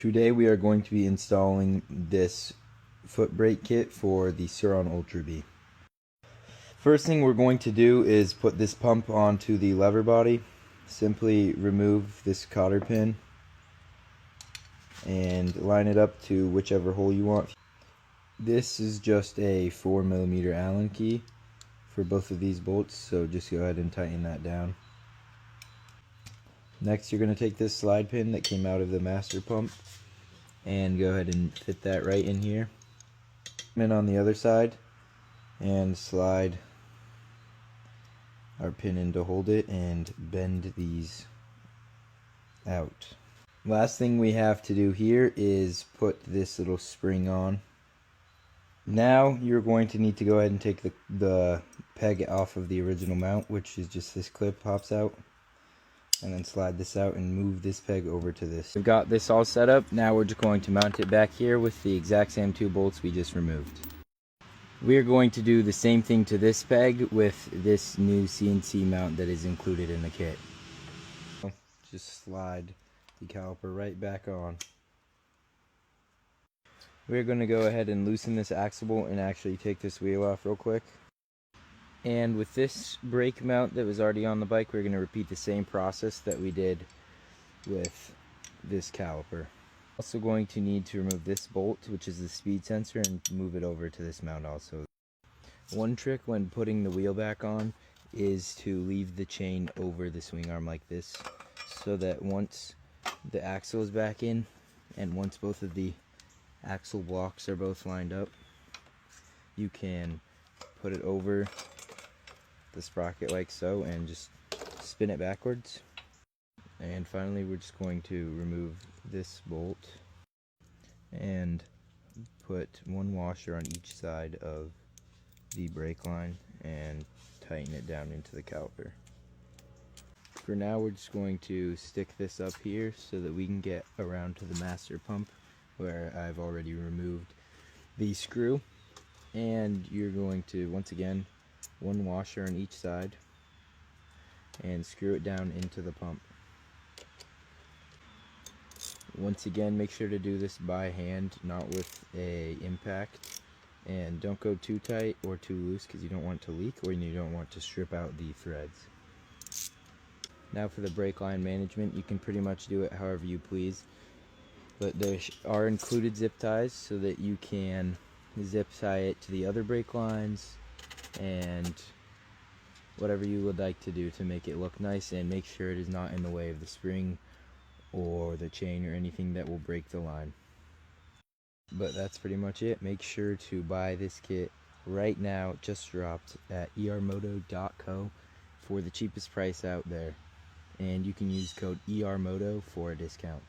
Today we are going to be installing this foot brake kit for the Surron Ultra B. First thing we're going to do is put this pump onto the lever body. Simply remove this cotter pin and line it up to whichever hole you want. This is just a 4mm Allen key for both of these bolts, so just go ahead and tighten that down. Next, you're going to take this slide pin that came out of the master pump and go ahead and fit that right in here. And on the other side, and slide our pin in to hold it and bend these out. Last thing we have to do here is put this little spring on. Now you're going to need to go ahead and take the peg off of the original mount, which is just this clip pops out, and then slide this out and move this peg over to this. We've got this all set up. Now we're just going to mount it back here with the exact same two bolts we just removed. We're going to do the same thing to this peg with this new CNC mount that is included in the kit. Just slide the caliper right back on. We're going to go ahead and loosen this axle bolt and actually take this wheel off real quick. And with this brake mount that was already on the bike, we're going to repeat the same process that we did with this caliper. Also going to need to remove this bolt, which is the speed sensor, and move it over to this mount also. One trick when putting the wheel back on is to leave the chain over the swing arm like this, so that once the axle is back in and once both of the axle blocks are both lined up, you can put it over the sprocket like so and just spin it backwards. And finally, we're just going to remove this bolt and put one washer on each side of the brake line and tighten it down into the caliper. For now, we're just going to stick this up here so that we can get around to the master pump, where I've already removed the screw. And you're going to, once again, one washer on each side and screw it down into the pump. Once again, make sure to do this by hand, not with a impact, and don't go too tight or too loose because you don't want it to leak or you don't want to strip out the threads. Now for the brake line management, you can pretty much do it however you please, but there are included zip ties so that you can zip tie it to the other brake lines and whatever you would like to do to make it look nice, and make sure it is not in the way of the spring or the chain or anything that will break the line. But that's pretty much it. Make sure to buy this kit right now. It just dropped at ermoto.co for the cheapest price out there, and you can use code ERMOTO for a discount.